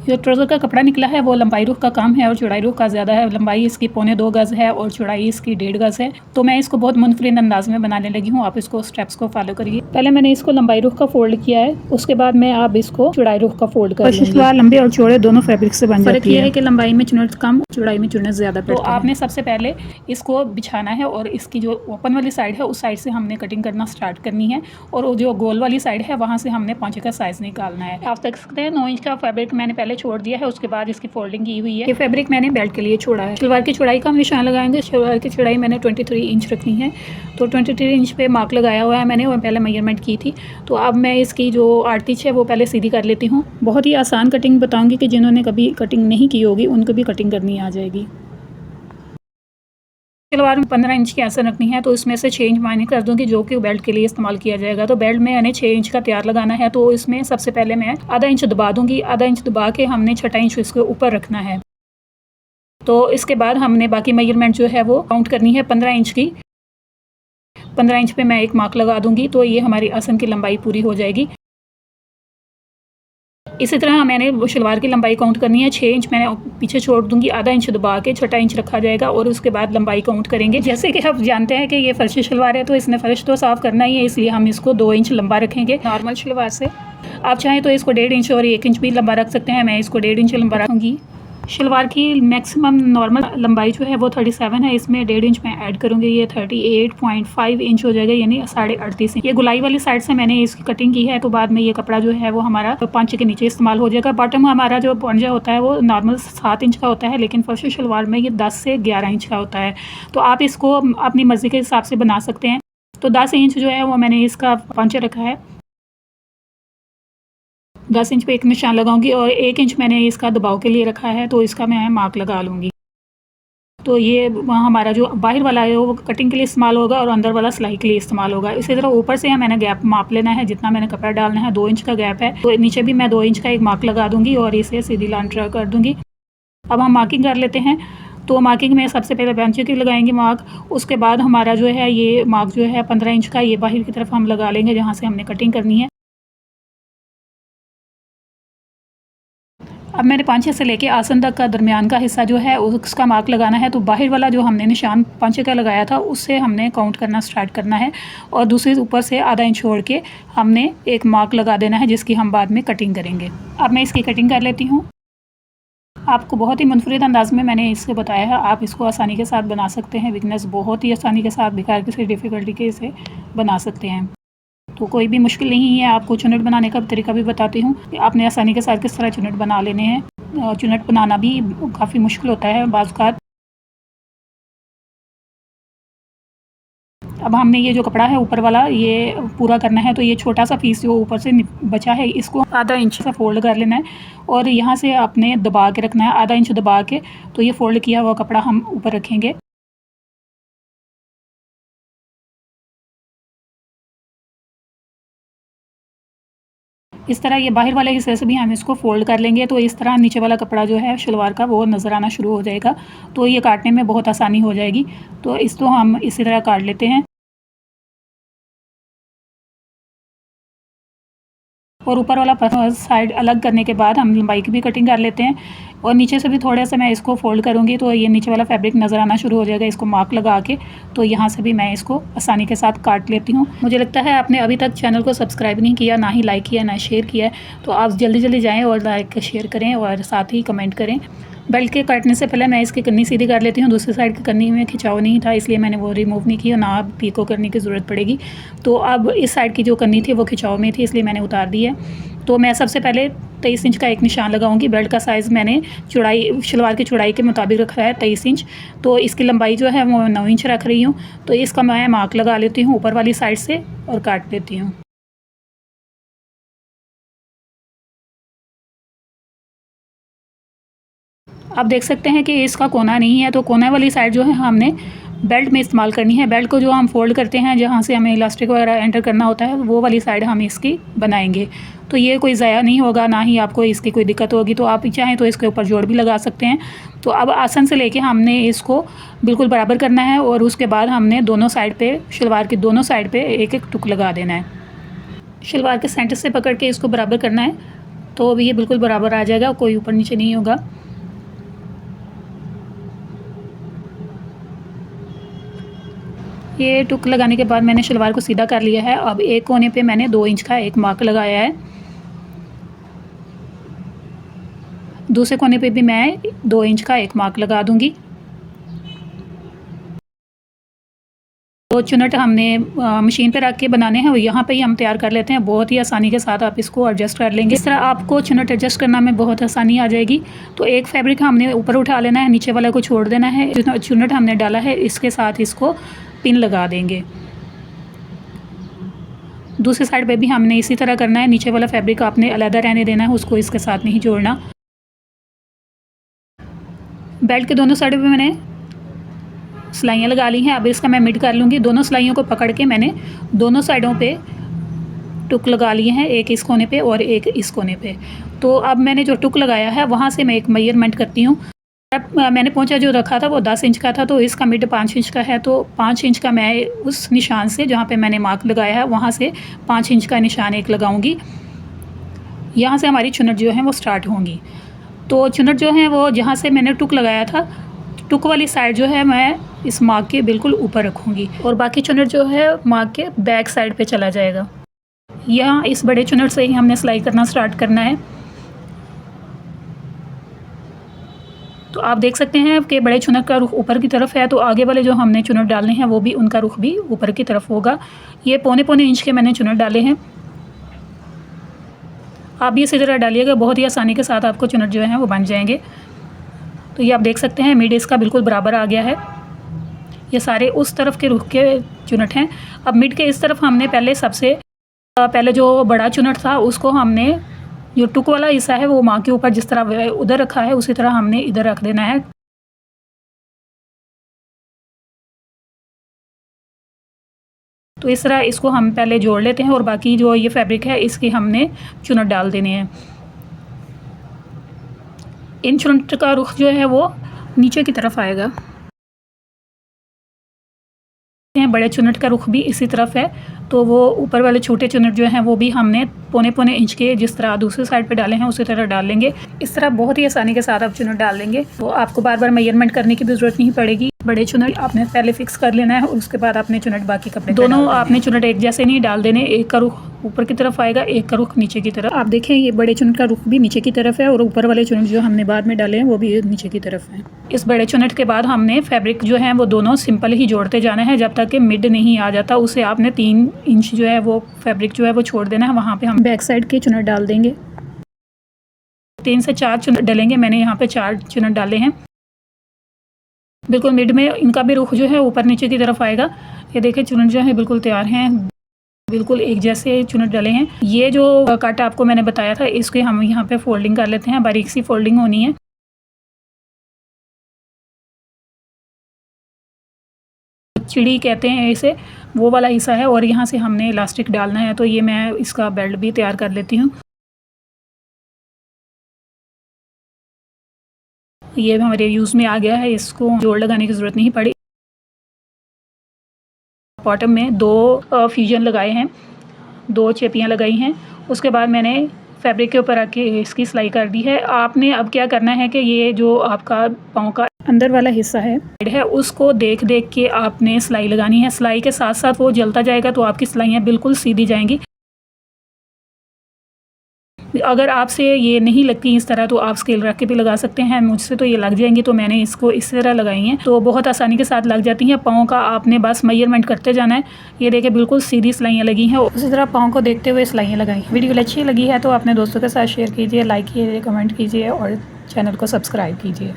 जो ट्राउज़र का कपड़ा निकला है वो लंबाई रुख का कम है और चौड़ाई रुख का ज़्यादा है। लंबाई इसकी 2.25 गज़ है और चौड़ाई इसकी 1.5 गज़ है। तो मैं इसको बहुत मुनफरिद अंदाज में बनाने लगी हूँ। आप इसको स्टेप्स को फॉलो करिए। पहले मैंने इसको लंबाई रुख का फोल्ड किया है, उसके बाद मैं अब इसको चौड़ाई रुख का फोल्ड कर लूँगी। सलवार लंबे और चौड़े दोनों फैब्रिक से बन जाती है। फ़र्क ये है कि लंबाई में चुनट कम, चौड़ाई में चुनट ज़्यादा पड़ती है। तो आपने सबसे पहले इसको बिछाना है और इसकी जो ओपन वाली साइड है उस साइड से हमने कटिंग करना स्टार्ट करनी है और जो गोल वाली साइड है वहाँ से हमने पाँचे का साइज़ निकालना है। आप देख सकते हैं 9 इंच का फैब्रिक मैंने पहले छोड़ दिया है, उसके बाद इसकी फोल्डिंग की हुई है। ये फैब्रिक मैंने बेल्ट के लिए छोड़ा है। शलवार की चौड़ाई का हम निशान लगाएंगे। शलवार की चौड़ाई मैंने 23 इंच रखनी है, तो 23 इंच पे मार्क लगाया हुआ है मैंने और पहले मेजरमेंट की थी। तो अब मैं इसकी जो आर्टिच है वो पहले सीधी कर लेती हूँ। बहुत ही आसान कटिंग बताऊँगी कि जिन्होंने कभी कटिंग नहीं की होगी उनको भी कटिंग करनी आ जाएगी। शलवार में 15 इंच की आसन रखनी है, तो इसमें से 6 इंच माइनस कर दूंगी जो कि बेल्ट के लिए इस्तेमाल किया जाएगा। तो बेल्ट में यानी 6 इंच का तैयार लगाना है, तो इसमें सबसे पहले मैं आधा इंच दबा दूंगी। आधा इंच दबा के हमने 6 इंच इसके ऊपर रखना है। तो इसके बाद हमने बाकी मेजरमेंट जो है वो काउंट करनी है 15 इंच की। 15 इंच पे मैं एक मार्क लगा दूंगी, तो ये हमारी आसन की लंबाई पूरी हो जाएगी। इसी तरह मैंने शलवार की लंबाई काउंट करनी है। 6 इंच मैंने पीछे छोड़ दूंगी, आधा इंच दबा के 6 इंच रखा जाएगा और उसके बाद लंबाई काउंट करेंगे। जैसे कि आप जानते हैं कि ये फर्शी शलवार है, तो इसने फर्श तो साफ़ करना ही है, इसलिए हम इसको 2 इंच लंबा रखेंगे नॉर्मल शलवार से। आप चाहें तो इसको 1.5 इंच और 1 इंच भी लंबा रख सकते हैं। मैं इसको 1.5 इंच लंबा रखूँगी। शलवार की मैक्सिमम नॉर्मल लंबाई जो है वो 37 है, इसमें 1.5 इंच मैं ऐड करूँगी, ये 38.5 इंच हो जाएगा, यानी 38.5 इंच। ये गुलाई वाली साइड से मैंने इसकी कटिंग की है, तो बाद में ये कपड़ा जो है वो हमारा पांचे के नीचे इस्तेमाल हो जाएगा। बॉटम हमारा जो पंजा होता है वो नॉर्मल 7 इंच का होता है, लेकिन फर्शी शलवार में ये 10 से 11 इंच का होता है। तो आप इसको अपनी मर्ज़ी के हिसाब से बना सकते हैं। तो 10 इंच जो है वो मैंने इसका पांचा रखा है। 10 इंच पे एक निशान लगाऊंगी और 1 इंच मैंने इसका दबाव के लिए रखा है, तो इसका मैं मार्क लगा लूँगी। तो ये हमारा जो बाहर वाला है वो कटिंग के लिए इस्तेमाल होगा और अंदर वाला सिलाई के लिए इस्तेमाल होगा। इसी तरह ऊपर से मैंने गैप माप लेना है, जितना मैंने कपड़ा डालना है 2 इंच का गैप है, तो नीचे भी मैं 2 इंच का एक मार्क लगा दूँगी और इसे सीधी लाइन ड्रा कर दूँगी। अब हम मार्किंग कर लेते हैं। तो मार्किंग में सबसे पहले बेंच की लगाएंगे मार्क, उसके बाद हमारा जो है ये मार्क जो है 15 इंच का, ये बाहर की तरफ हम लगा लेंगे जहाँ से हमने कटिंग करनी है। अब मैंने पांचे से लेके आसन तक का दरमियान का हिस्सा जो है उसका मार्क लगाना है। तो बाहर वाला जो हमने निशान पांचे का लगाया था उससे हमने काउंट करना स्टार्ट करना है और दूसरे ऊपर से आधा इंच छोड़ के हमने एक मार्क लगा देना है, जिसकी हम बाद में कटिंग करेंगे। अब मैं इसकी कटिंग कर लेती हूँ। आपको बहुत ही मुनफरिद अंदाज में मैंने इससे बताया है, आप इसको आसानी के साथ बना सकते हैं। बिगनर्स बहुत ही आसानी के साथ, बिना किसी डिफ़िकल्टी के इसे बना सकते हैं। तो कोई भी मुश्किल नहीं है। आपको चुनट बनाने का तरीका भी बताती हूँ कि आपने आसानी के साथ किस तरह चुनट बना लेने हैं। चुनट बनाना भी काफ़ी मुश्किल होता है बाज़ औक़ात। अब हमने ये जो कपड़ा है ऊपर वाला ये पूरा करना है, तो ये छोटा सा पीस जो ऊपर से बचा है इसको आधा इंच से फोल्ड कर लेना है और यहाँ से आपने दबा के रखना है, आधा इंच दबा के। तो ये फोल्ड किया हुआ कपड़ा हम ऊपर रखेंगे। इस तरह ये बाहर वाले हिस्से से भी हम इसको फोल्ड कर लेंगे, तो इस तरह नीचे वाला कपड़ा जो है शलवार का वो नज़र आना शुरू हो जाएगा। तो ये काटने में बहुत आसानी हो जाएगी। तो इसको हम इसी तरह काट लेते हैं और ऊपर वाला साइड अलग करने के बाद हम लंबाई की भी कटिंग कर लेते हैं और नीचे से भी थोड़ा सा मैं इसको फोल्ड करूँगी, तो ये नीचे वाला फैब्रिक नज़र आना शुरू हो जाएगा इसको मार्क लगा के। तो यहाँ से भी मैं इसको आसानी के साथ काट लेती हूँ। मुझे लगता है आपने अभी तक चैनल को सब्सक्राइब नहीं किया, ना ही लाइक किया, ना शेयर किया है, तो आप जल्दी जल्दी जाएँ और लाइक शेयर करें और साथ ही कमेंट करें। बेल्ट के काटने से पहले मैं इसकी कन्नी सीधी कर लेती हूँ। दूसरी साइड की कन्नी में खिंचाव नहीं था, इसलिए मैंने वो रिमूव नहीं किया, ना अब पीको करने की ज़रूरत पड़ेगी। तो अब इस साइड की जो कन्नी थी वो खिंचाव में थी, इसलिए मैंने उतार दी है। तो मैं सबसे पहले 23 इंच का एक निशान लगाऊंगी। बेल्ट का साइज़ मैंने चौड़ाई शलवार की चौड़ाई के मुताबिक रखा है 23 इंच, तो इसकी लंबाई जो है वो 9 इंच रख रही हूँ। तो इसका मैं मार्क लगा लेती हूँ ऊपर वाली साइड से और काट लेती हूँ। आप देख सकते हैं कि इसका कोना नहीं है, तो कोना वाली साइड जो है हमने बेल्ट में इस्तेमाल करनी है। बेल्ट को जो हम फोल्ड करते हैं जहाँ से हमें इलास्टिक वगैरह एंटर करना होता है, वो वाली साइड हम इसकी बनाएंगे। तो ये कोई ज़ाया नहीं होगा, ना ही आपको इसकी कोई दिक्कत होगी। तो आप चाहें तो इसके ऊपर जोड़ भी लगा सकते हैं। तो अब आसन से लेके हमने इसको बिल्कुल बराबर करना है और उसके बाद हमने दोनों साइड पे शलवार की दोनों साइड पे एक एक टुक लगा देना है। शलवार के सेंटर से पकड़ के इसको बराबर करना है। तो अब ये बिल्कुल बराबर आ जाएगा, कोई ऊपर नीचे नहीं होगा। ये टुक लगाने के बाद मैंने शलवार को सीधा कर लिया है। अब एक कोने पे मैंने 2 इंच का एक मार्क लगाया है, दूसरे कोने पे भी मैं 2 इंच का एक मार्क लगा दूंगी। तो चुनट हमने मशीन पे रख के बनाने हैं और यहाँ पे ही हम तैयार कर लेते हैं। बहुत ही आसानी के साथ आप इसको एडजस्ट कर लेंगे। इस तरह आपको चुनट एडजस्ट करना में बहुत आसानी आ जाएगी। तो एक फैब्रिक हमने ऊपर उठा लेना है, नीचे वाला को छोड़ देना है। जो चुनट हमने डाला है इसके साथ इसको पिन लगा देंगे। दूसरी साइड पे भी हमने इसी तरह करना है। नीचे वाला फैब्रिक आपने अलग रहने देना है, उसको इसके साथ नहीं जोड़ना। बेल्ट के दोनों साइड पे मैंने सिलाइयाँ लगा ली हैं। अब इसका मैं मिड कर लूँगी। दोनों सिलाइयों को पकड़ के मैंने दोनों साइडों पे टुक लगा लिए हैं, एक इस कोने पे और एक इस कोने पे। तो अब मैंने जो टुक लगाया है वहाँ से मैं एक मेजरमेंट करती हूँ। अब मैंने पोंचा जो रखा था वो 10 इंच का था, तो इसका मिड 5 इंच का है। तो 5 इंच का मैं उस निशान से जहाँ पे मैंने मार्क लगाया है वहाँ से 5 इंच का निशान एक लगाऊंगी। यहाँ से हमारी चुनट जो है वो स्टार्ट होंगी। तो चुनट जो है वो जहाँ से मैंने टुक लगाया था, टुक वाली साइड जो है मैं इस मार्क के बिल्कुल ऊपर रखूँगी और बाकी चुनट जो है मार्क के बैक साइड पे चला जाएगा। यहाँ इस बड़े चुनट से ही हमने सिलाई करना स्टार्ट करना है। तो आप देख सकते हैं कि बड़े चुनट का रुख ऊपर की तरफ है, तो आगे वाले जो हमने चुनट डालने हैं वो भी उनका रुख भी ऊपर की तरफ होगा। ये पौने इंच के मैंने चुनट डाले हैं। आप भी इसी तरह डालिएगा, बहुत ही आसानी के साथ आपको चुनट जो है वो बन जाएंगे। तो ये आप देख सकते हैं मिड इसका बिल्कुल बराबर आ गया है। ये सारे उस तरफ के रुख के चुनट हैं। अब मिड के इस तरफ हमने पहले जो बड़ा चुनट था उसको हमने जो टुक वाला हिस्सा है वो माँ के ऊपर जिस तरह उधर रखा है उसी तरह हमने इधर रख देना है। तो इस तरह इसको हम पहले जोड़ लेते हैं और बाकी जो ये फैब्रिक है इसकी हमने चुनट डाल देने हैं। इन चुनट का रुख जो है वो नीचे की तरफ आएगा। बड़े चुनट का रुख भी इसी तरफ है, तो वो ऊपर वाले छोटे चुनट जो हैं वो भी हमने पौने इंच के जिस तरह दूसरी साइड पे डाले हैं उसी तरह डाल लेंगे। इस तरह बहुत ही आसानी के साथ आप चुनट डाल लेंगे, तो आपको बार बार मेजरमेंट करने की भी ज़रूरत नहीं पड़ेगी। बड़े चुनट आपने पहले फिक्स कर लेना है और उसके बाद आपने चुनट बाकी कपड़े दोनों आपने चुनट एक जैसे नहीं डाल देने। एक का रुख ऊपर की तरफ आएगा, एक का रुख नीचे की तरफ। आप देखें ये बड़े चुनट का रुख भी नीचे की तरफ है और ऊपर वाले चुनट जो हमने बाद में डाले हैं वो भी नीचे की तरफ है। इस बड़े चुनट के बाद हमने फैब्रिक जो है वो दोनों सिंपल ही जोड़ते जाना है जब तक कि मिड नहीं आ जाता। उसे आपने 3 इंच जो है वो फैब्रिक जो है वो छोड़ देना है। वहाँ पे हम बैक साइड के चुनट डाल देंगे। 3 से 4 चुनट डलेंगे। मैंने यहाँ पे 4 चुनट डाले हैं। बिल्कुल मिड में इनका भी रुख जो है ऊपर नीचे की तरफ आएगा। ये देखिए चुनट जो है बिल्कुल तैयार हैं, बिल्कुल एक जैसे चुनट डले हैं। ये जो कट आपको मैंने बताया था इसके हम यहाँ पे फोल्डिंग कर लेते हैं। बारीक सी फोल्डिंग होनी है। चिड़ी कहते हैं इसे, वो वाला हिस्सा है और यहाँ से हमने इलास्टिक डालना है। तो ये मैं इसका बेल्ट भी तैयार कर लेती हूँ। ये हमारे यूज़ में आ गया है, इसको जोड़ लगाने की ज़रूरत नहीं पड़ी। बॉटम में 2 फ्यूजन लगाए हैं, 2 चेपियाँ लगाई हैं। उसके बाद मैंने फैब्रिक के ऊपर आके इसकी सिलाई कर दी है। आपने अब क्या करना है कि ये जो आपका पाँव का अंदर वाला हिस्सा है उसको देख के आपने सिलाई लगानी है। सिलाई के साथ साथ वो जलता जाएगा तो आपकी सिलाइयाँ बिल्कुल सीधी जाएंगी। अगर आपसे ये नहीं लगती इस तरह तो आप स्केल रख के भी लगा सकते हैं। मुझसे तो ये लग जाएंगी तो मैंने इसको इस तरह लगाई हैं, तो बहुत आसानी के साथ लग जाती हैं। पाँव का आपने बस मेजरमेंट करते जाना है। ये देखिए बिल्कुल सीधी सिलाइयाँ लगी हैं। उसी तरह पाँव को देखते हुए सिलाइयाँ लगाई। वीडियो अच्छी लगी है तो अपने दोस्तों के साथ शेयर कीजिए, लाइक कीजिए, कमेंट कीजिए और चैनल को सब्सक्राइब कीजिए।